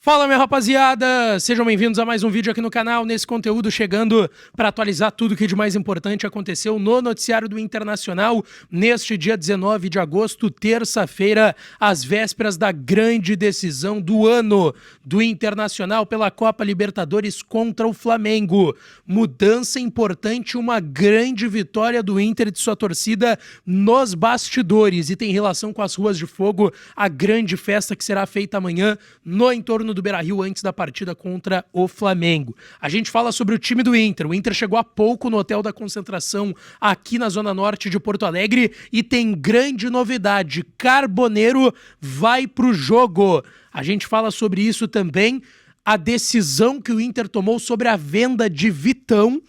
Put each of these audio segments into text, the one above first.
Fala, minha rapaziada! Sejam bem-vindos a mais um vídeo aqui no canal, nesse conteúdo chegando para atualizar tudo que de mais importante aconteceu no noticiário do Internacional neste dia 19 de agosto, terça-feira, às vésperas da grande decisão do ano do Internacional pela Copa Libertadores contra o Flamengo. Mudança importante, uma grande vitória do Inter e de sua torcida nos bastidores e tem relação com as ruas de fogo, a grande festa que será feita amanhã no entorno do Beira-Rio antes da partida contra o Flamengo. A gente fala sobre o time do Inter. O Inter chegou há pouco no Hotel da Concentração aqui na Zona Norte de Porto Alegre e tem grande novidade. Carboneiro vai pro jogo. A gente fala sobre isso também, a decisão que o Inter tomou sobre a venda de Vitão.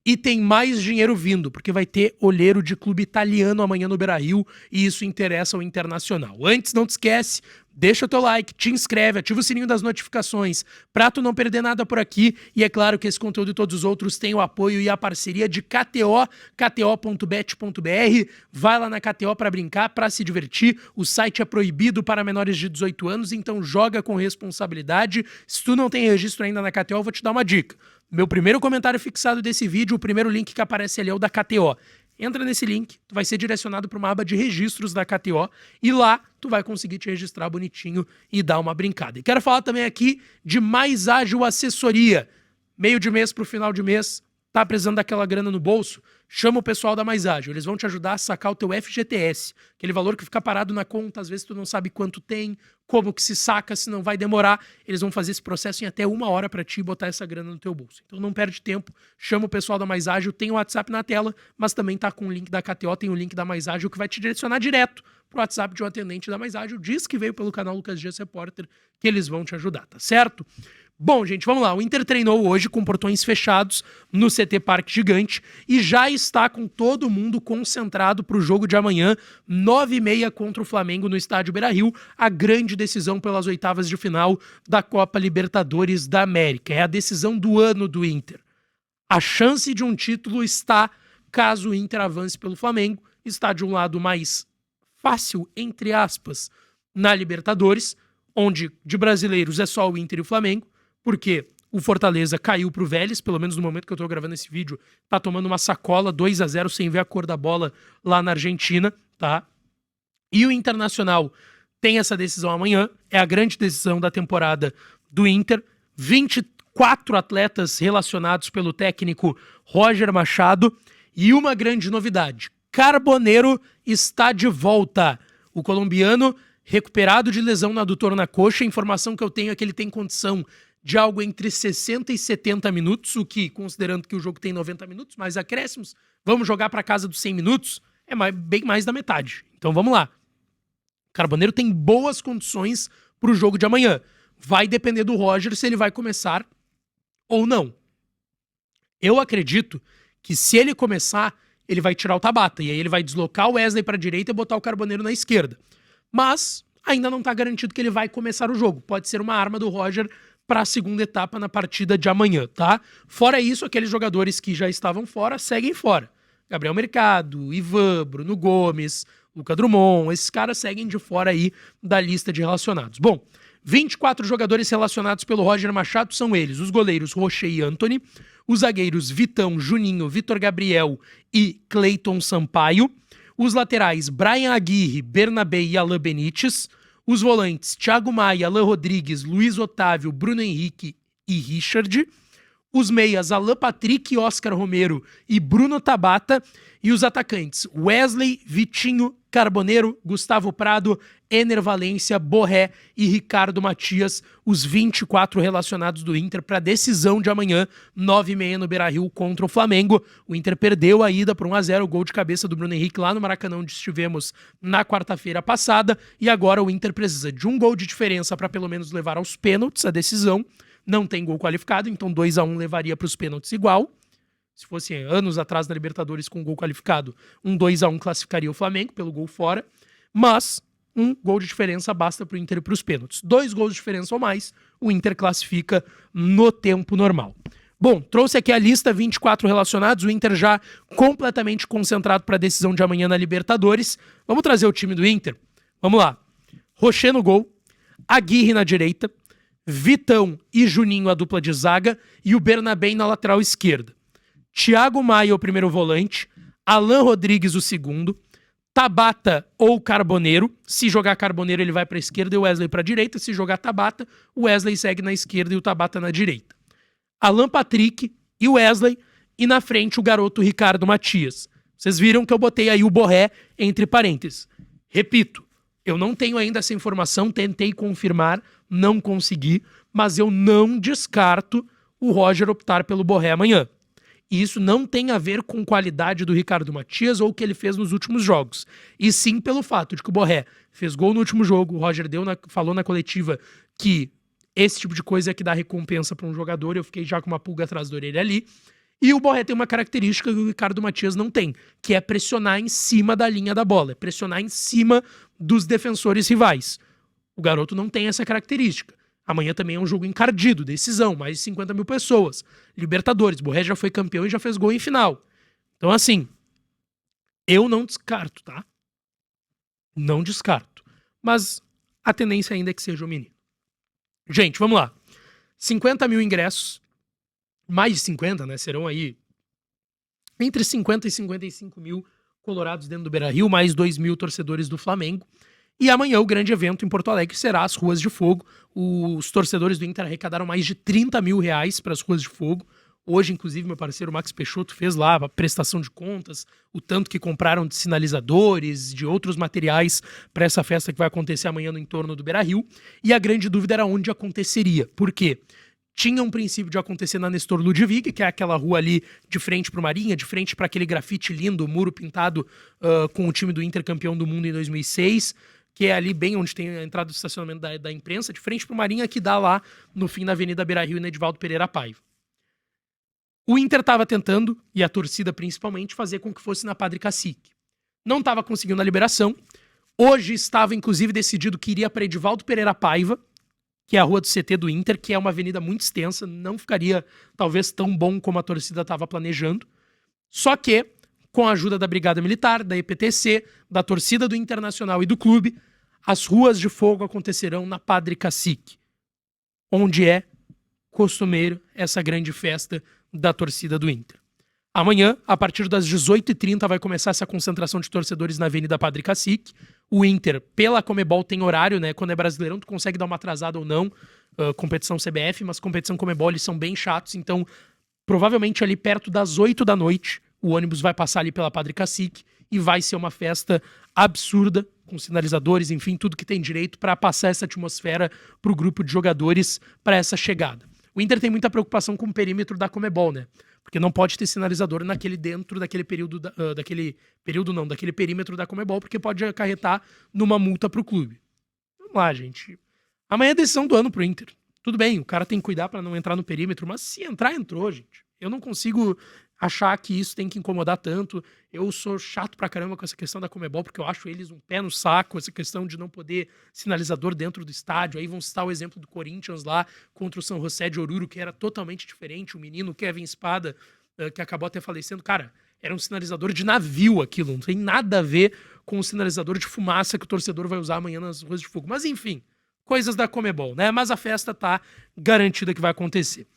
E tem mais dinheiro vindo, porque vai ter olheiro de clube italiano amanhã no Beira-Rio e isso interessa ao Internacional. Antes, não te esquece, deixa o teu like, te inscreve, ativa o sininho das notificações pra tu não perder nada por aqui. E é claro que esse conteúdo e todos os outros têm o apoio e a parceria de KTO, kto.bet.br. Vai lá na KTO pra brincar, pra se divertir. O site é proibido para menores de 18 anos, então joga com responsabilidade. Se tu não tem registro ainda na KTO, eu vou te dar uma dica. Meu primeiro comentário fixado desse vídeo, o primeiro link que aparece ali é o da KTO. Entra nesse link, tu vai ser direcionado para uma aba de registros da KTO e lá tu vai conseguir te registrar bonitinho e dar uma brincada. E quero falar também aqui de Mais Ágil Assessoria. Meio de mês para o final de mês, tá precisando daquela grana no bolso? Chama o pessoal da Mais Ágil, eles vão te ajudar a sacar o teu FGTS, aquele valor que fica parado na conta, às vezes tu não sabe quanto tem, como que se saca, se não vai demorar, eles vão fazer esse processo em até 1 hora para ti botar essa grana no teu bolso. Então não perde tempo, chama o pessoal da Mais Ágil, tem o WhatsApp na tela, mas também tá com o link da KTO, tem o link da Mais Ágil que vai te direcionar direto pro WhatsApp de um atendente da Mais Ágil, diz que veio pelo canal Lucas Dias Repórter, que eles vão te ajudar, tá certo? Bom, gente, vamos lá. O Inter treinou hoje com portões fechados no CT Parque Gigante e já está com todo mundo concentrado para o jogo de amanhã, 9h30 contra o Flamengo no estádio Beira-Rio, a grande decisão pelas oitavas de final da Copa Libertadores da América. É a decisão do ano do Inter. A chance de um título está, caso o Inter avance pelo Flamengo, está de um lado mais fácil, entre aspas, na Libertadores, onde de brasileiros é só o Inter e o Flamengo, porque o Fortaleza caiu pro Vélez, pelo menos no momento que eu tô gravando esse vídeo, tá tomando uma sacola 2-0 sem ver a cor da bola lá na Argentina, tá? E o Internacional tem essa decisão amanhã, é a grande decisão da temporada do Inter, 24 atletas relacionados pelo técnico Roger Machado e uma grande novidade, Carboneiro está de volta. O colombiano recuperado de lesão no adutor na coxa, a informação que eu tenho é que ele tem condição de algo entre 60 e 70 minutos, o que, considerando que o jogo tem 90 minutos, mais acréscimos, vamos jogar para casa dos 100 minutos, é bem mais da metade. Então vamos lá. Carboneiro tem boas condições para o jogo de amanhã. Vai depender do Roger se ele vai começar ou não. Eu acredito que se ele começar, ele vai tirar o Tabata, e aí ele vai deslocar o Wesley para a direita e botar o Carboneiro na esquerda. Mas ainda não está garantido que ele vai começar o jogo. Pode ser uma arma do Roger para a segunda etapa na partida de amanhã, tá? Fora isso, aqueles jogadores que já estavam fora, seguem fora. Gabriel Mercado, Ivan, Bruno Gomes, Luca Drummond, esses caras seguem de fora aí da lista de relacionados. Bom, 24 jogadores relacionados pelo Roger Machado são eles, os goleiros Rocher e Antony, os zagueiros Vitão, Juninho, Vitor Gabriel e Cleiton Sampaio, os laterais Brian Aguirre, Bernabé e Alain Benítez, os volantes Thiago Maia, Alain Rodrigues, Luiz Otávio, Bruno Henrique e Richard, os meias Alan Patrick, Oscar Romero e Bruno Tabata, e os atacantes Wesley, Vitinho, Carboneiro, Gustavo Prado, Ener Valência, Borré e Ricardo Matias, os 24 relacionados do Inter para a decisão de amanhã, 9h30 no Beira-Rio contra o Flamengo. O Inter perdeu a ida por 1-0, o gol de cabeça do Bruno Henrique lá no Maracanã, onde estivemos na quarta-feira passada, e agora o Inter precisa de um gol de diferença para pelo menos levar aos pênaltis a decisão. Não tem gol qualificado, então 2-1 levaria para os pênaltis igual. Se fosse anos atrás na Libertadores com gol qualificado, um 2-1 classificaria o Flamengo pelo gol fora, mas um gol de diferença basta para o Inter e para os pênaltis. 2 gols de diferença ou mais, o Inter classifica no tempo normal. Bom, trouxe aqui a lista, 24 relacionados, o Inter já completamente concentrado para a decisão de amanhã na Libertadores. Vamos trazer o time do Inter? Vamos lá. Rocher no gol, Aguirre na direita, Vitão e Juninho a dupla de zaga e o Bernabé na lateral esquerda. Thiago Maia o primeiro volante, Alan Rodrigues o segundo, Tabata ou Carboneiro. Se jogar Carboneiro, ele vai para a esquerda e o Wesley para a direita. Se jogar Tabata, o Wesley segue na esquerda e o Tabata na direita. Alan Patrick e o Wesley. E na frente o garoto Ricardo Matias. Vocês viram que eu botei aí o Borré entre parênteses. Repito, eu não tenho ainda essa informação, tentei confirmar, não consegui, mas eu não descarto o Roger optar pelo Borré amanhã. E isso não tem a ver com qualidade do Ricardo Matias ou o que ele fez nos últimos jogos. E sim pelo fato de que o Borré fez gol no último jogo, o Roger falou na coletiva que esse tipo de coisa é que dá recompensa para um jogador, eu fiquei já com uma pulga atrás da orelha ali. E o Borré tem uma característica que o Ricardo Matias não tem, que é pressionar em cima da linha da bola, pressionar em cima dos defensores rivais. O garoto não tem essa característica. Amanhã também é um jogo encardido, decisão, mais de 50 mil pessoas. Libertadores, Borré já foi campeão e já fez gol em final. Então, assim, eu não descarto, tá? Não descarto. Mas a tendência ainda é que seja o menino. Gente, vamos lá. 50 mil ingressos. Mais de 50, né? Serão aí entre 50 e 55 mil colorados dentro do Beira-Rio, mais 2 mil torcedores do Flamengo. E amanhã o grande evento em Porto Alegre será as Ruas de Fogo. Os torcedores do Inter arrecadaram mais de 30 mil reais para as Ruas de Fogo. Hoje, inclusive, meu parceiro Max Peixoto fez lá a prestação de contas, o tanto que compraram de sinalizadores, de outros materiais para essa festa que vai acontecer amanhã no entorno do Beira-Rio. E a grande dúvida era onde aconteceria. Por quê? Tinha um princípio de acontecer na Nestor Ludwig, que é aquela rua ali de frente para o Marinha, de frente para aquele grafite lindo, muro pintado com o time do Inter campeão do mundo em 2006, que é ali bem onde tem a entrada do estacionamento da imprensa, de frente para o Marinha, que dá lá no fim da Avenida Beira-Rio e na Edivaldo Pereira Paiva. O Inter estava tentando, e a torcida principalmente, fazer com que fosse na Padre Cacique. Não estava conseguindo a liberação. Hoje estava, inclusive, decidido que iria para Edivaldo Pereira Paiva, que é a rua do CT do Inter, que é uma avenida muito extensa, não ficaria talvez tão bom como a torcida estava planejando. Só que, com a ajuda da Brigada Militar, da EPTC, da torcida do Internacional e do clube, as Ruas de Fogo acontecerão na Padre Cacique, onde é costumeiro essa grande festa da torcida do Inter. Amanhã, a partir das 18h30, vai começar essa concentração de torcedores na Avenida Padre Cacique. O Inter, pela Comebol, tem horário, né? Quando é Brasileirão, tu consegue dar uma atrasada ou não. Competição CBF, mas competição Comebol, eles são bem chatos. Então, provavelmente ali perto das 8 da noite, o ônibus vai passar ali pela Padre Cacique e vai ser uma festa absurda, com sinalizadores, enfim, tudo que tem direito para passar essa atmosfera pro grupo de jogadores para essa chegada. O Inter tem muita preocupação com o perímetro da Comebol, né? Porque não pode ter sinalizador dentro daquele período, daquele perímetro da Comebol, porque pode acarretar numa multa pro clube. Vamos lá, gente. Amanhã é decisão do ano pro Inter. Tudo bem, o cara tem que cuidar para não entrar no perímetro, mas se entrar, entrou, gente. Eu não consigo achar que isso tem que incomodar tanto. Eu sou chato pra caramba com essa questão da Comebol, porque eu acho eles um pé no saco, essa questão de não poder sinalizador dentro do estádio. Aí vão citar o exemplo do Corinthians lá contra o São José de Oruro, que era totalmente diferente. O menino Kevin Espada, que acabou até falecendo, cara, era um sinalizador de navio aquilo, não tem nada a ver com o sinalizador de fumaça que o torcedor vai usar amanhã nas Ruas de Fogo. Mas enfim, coisas da Comebol, né? Mas a festa tá garantida que vai acontecer.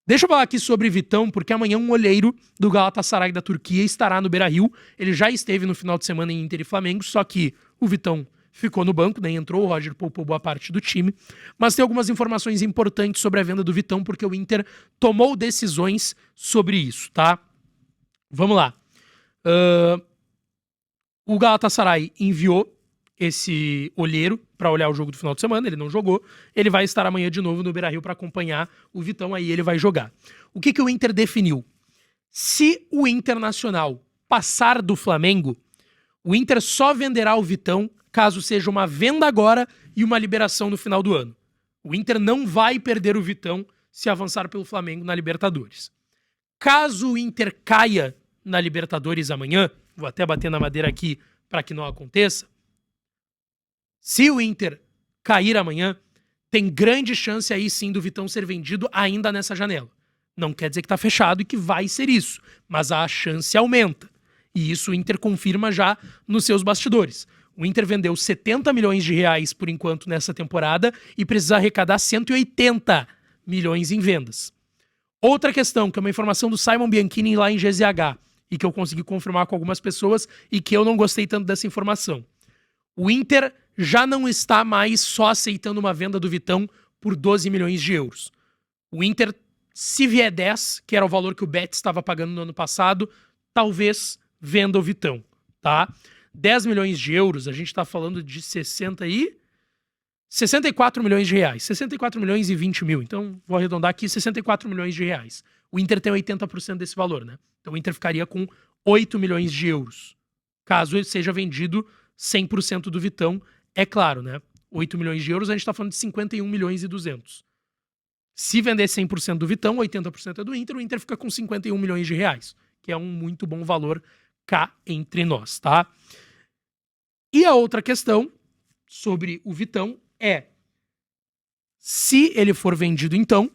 Deixa eu falar aqui sobre Vitão, porque amanhã um olheiro do Galatasaray da Turquia estará no Beira-Rio. Ele já esteve no final de semana em Inter e Flamengo, só que o Vitão ficou no banco, nem entrou, o Roger poupou boa parte do time. Mas tem algumas informações importantes sobre a venda do Vitão, porque o Inter tomou decisões sobre isso, tá? Vamos lá. O Galatasaray enviou esse olheiro para olhar o jogo do final de semana, ele não jogou, ele vai estar amanhã de novo no Beira-Rio para acompanhar o Vitão, aí ele vai jogar. O que o Inter definiu? Se o Internacional passar do Flamengo, o Inter só venderá o Vitão caso seja uma venda agora e uma liberação no final do ano. O Inter não vai perder o Vitão se avançar pelo Flamengo na Libertadores. Caso o Inter caia na Libertadores amanhã, vou até bater na madeira aqui para que não aconteça, se o Inter cair amanhã, tem grande chance aí sim do Vitão ser vendido ainda nessa janela. Não quer dizer que está fechado e que vai ser isso, mas a chance aumenta. E isso o Inter confirma já nos seus bastidores. O Inter vendeu 70 milhões de reais por enquanto nessa temporada e precisa arrecadar 180 milhões em vendas. Outra questão, que é uma informação do Simon Bianchini lá em GZH, e que eu consegui confirmar com algumas pessoas e que eu não gostei tanto dessa informação. O Inter já não está mais só aceitando uma venda do Vitão por 12 milhões de euros. O Inter, se vier 10, que era o valor que o Betis estava pagando no ano passado, talvez venda o Vitão, tá? 10 milhões de euros, a gente está falando de 64 milhões de reais. 64 milhões e 20 mil. Então, vou arredondar aqui, 64 milhões de reais. O Inter tem 80% desse valor, né? Então, o Inter ficaria com 8 milhões de euros. Caso ele seja vendido 100% do Vitão, é claro, né? 8 milhões de euros, a gente está falando de 51 milhões e 200. Se vender 100% do Vitão, 80% é do Inter, o Inter fica com 51 milhões de reais, que é um muito bom valor cá entre nós, tá? E a outra questão sobre o Vitão é, se ele for vendido então,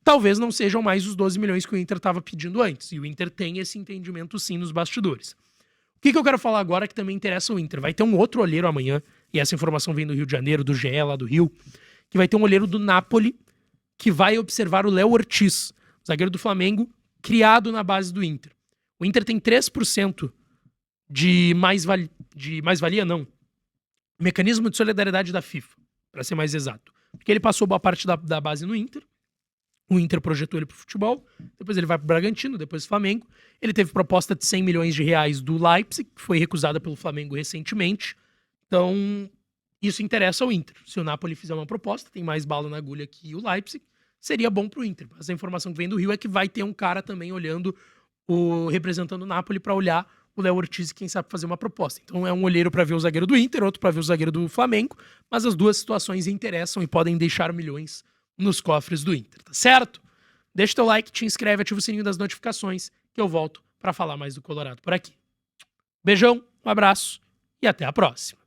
talvez não sejam mais os 12 milhões que o Inter estava pedindo antes. E o Inter tem esse entendimento sim nos bastidores. O que eu quero falar agora que também interessa o Inter? Vai ter um outro olheiro amanhã, e essa informação vem do Rio de Janeiro, do GE lá do Rio, que vai ter um olheiro do Napoli que vai observar o Léo Ortiz, zagueiro do Flamengo, criado na base do Inter. O Inter tem 3% de mais-valia, não. Mecanismo de solidariedade da FIFA, para ser mais exato. Porque ele passou boa parte da base no Inter, o Inter projetou ele pro futebol, depois ele vai pro Bragantino, depois Flamengo. Ele teve proposta de 100 milhões de reais do Leipzig, que foi recusada pelo Flamengo recentemente. Então, isso interessa ao Inter. Se o Napoli fizer uma proposta, tem mais bala na agulha que o Leipzig, seria bom pro Inter. Mas a informação que vem do Rio é que vai ter um cara também olhando, representando o Napoli para olhar o Léo Ortiz e quem sabe fazer uma proposta. Então é um olheiro para ver o zagueiro do Inter, outro para ver o zagueiro do Flamengo, mas as duas situações interessam e podem deixar milhões nos cofres do Inter, tá certo? Deixa teu like, te inscreve, ativa o sininho das notificações, que eu volto para falar mais do Colorado por aqui. Beijão, um abraço e até a próxima.